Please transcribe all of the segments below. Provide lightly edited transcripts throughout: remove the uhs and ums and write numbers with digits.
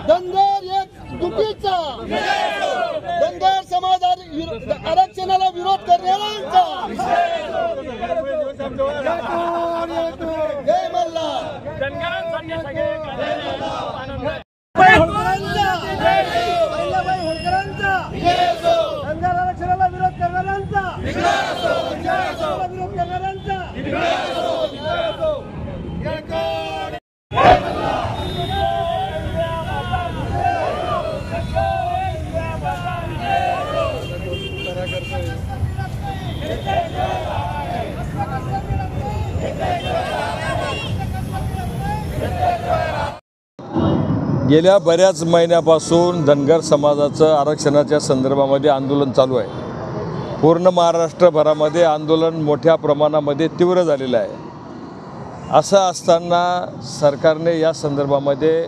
धनगर एक चुकीचा, धनगर समाज आरक्षणाला विरोध करणाऱ्यांचा जय मल्हार, धनगरांसाठी धनगर आरक्षणाला विरोध करणाऱ्यांचा विरोध करणाऱ्यांचा गेल्या बऱ्याच महिन्यापासून धनगर समाजाचं आरक्षणाच्या संदर्भामध्ये आंदोलन चालू आहे। पूर्ण महाराष्ट्रभरामध्ये आंदोलन मोठ्या प्रमाणामध्ये तीव्र झालेलं आहे। असं असताना सरकारने या संदर्भामध्ये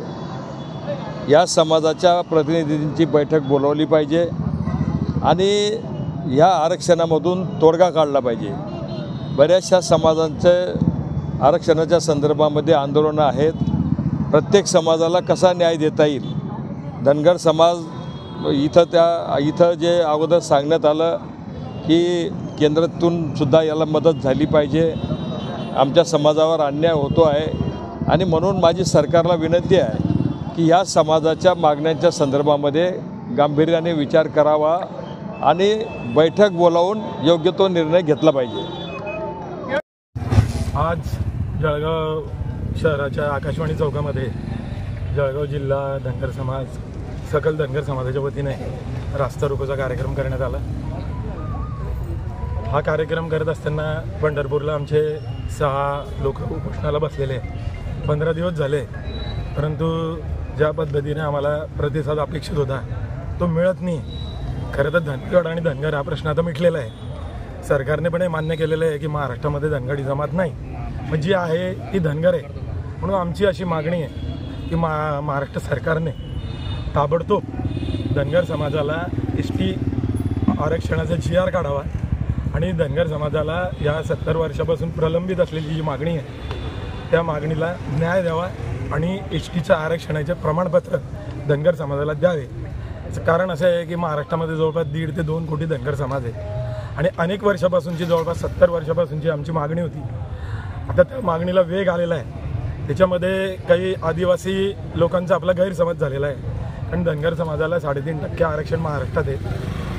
या समाजाच्या प्रतिनिधींची बैठक बोलावली पाहिजे आणि या आरक्षणामधून तोडगा काढला पाहिजे। बऱ्याचशा समाजांचे आरक्षणाच्या संदर्भामध्ये आंदोलनं आहेत। प्रत्येक समाजाला कसा न्याय देता येईल, धनगर समाज इथं जे अगोदर सांगण्यात आलं की केंद्रातून सुद्धा याला मदत झाली पाहिजे, आमच्या समाजावर अन्याय होतो आहे आणि म्हणून माझी सरकारला विनंती आहे की ह्या समाजाच्या मागण्यांच्या संदर्भामध्ये गांभीर्याने विचार करावा आणि बैठक बोलावून योग्य तो निर्णय घेतला पाहिजे। आज जळगाव शहराच्या आकाशवाणी चौकामध्ये जळगाव जिल्हा धनगर समाज, सकल धनगर समाजाच्या वतीने रास्ता रोकोचा कार्यक्रम करण्यात आला। हा कार्यक्रम करत असताना पंढरपूरला आमचे 6 लोक उपोषणाला बसलेले 15 दिवस झाले, परंतु ज्या पद्धतीने आम्हाला प्रतिसाद अपेक्षित होता तो मिळत नाही। खरं तर धनगड आणि धनगर हा प्रश्न आता मिटलेला आहे। सरकारने पण हे मान्य केलेलं आहे की महाराष्ट्रामध्ये धनगडी जमात नाही, पण जी आहे ती धनगर आहे। म्हणून आमची अशी मागणी आहे की महाराष्ट्र सरकारने ताबडतोब धनगर समाजाला ST आरक्षणाचा GR काढावा आणि धनगर समाजाला या 70 वर्षापासून प्रलंबित असलेली जी मागणी आहे त्या मागणीला न्याय द्यावा आणि STच्या आरक्षणाचे प्रमाणपत्र धनगर समाजाला द्यावे। याचं कारण असं आहे की महाराष्ट्रामध्ये जवळपास 1.5 ते 2 कोटी धनगर समाज आहे आणि अनेक वर्षापासूनची, जवळपास 70 वर्षापासूनची आमची मागणी होती। आता त्या मागणीला वेग आलेला आहे। त्याच्यामध्ये काही आदिवासी लोकांचा आपला गैरसमज झालेला आहे, कारण धनगर समाजाला 3.5% आरक्षण महाराष्ट्रात आहे,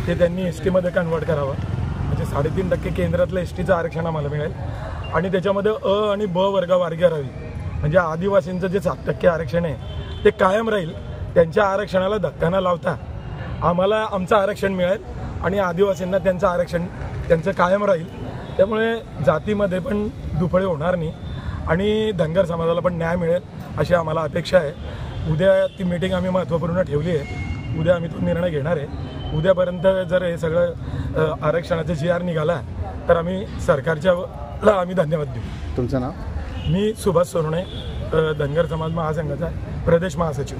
ते त्यांनी STमध्ये कन्वर्ट करावं, म्हणजे 3.5% केंद्रातलं STचं आरक्षण आम्हाला मिळेल आणि त्याच्यामध्ये अ आणि ब वर्ग करावी, म्हणजे आदिवासींचं जे 7% आरक्षण आहे ते कायम राहील। त्यांच्या आरक्षणाला धक्का न लावता आम्हाला आमचं आरक्षण मिळेल आणि आदिवासींना त्यांचं आरक्षण त्यांचं कायम राहील। त्यामुळे जातीमध्ये पण दुफळे होणार नाही आणि धनगर समाजाला पण न्याय मिळेल अशी आम्हाला अपेक्षा आहे। उद्या ती मीटिंग आम्ही महत्त्वपूर्ण ठेवली आहे, उद्या आम्ही तो निर्णय घेणार आहे। उद्यापर्यंत जर हे सगळं आरक्षणाचा GR निघाला तर आम्ही सरकारच्याला आम्ही धन्यवाद देऊ। तुमचं नाव? मी सुभाष सोनवणे, धनगर समाज महासंघाचा प्रदेश महासचिव।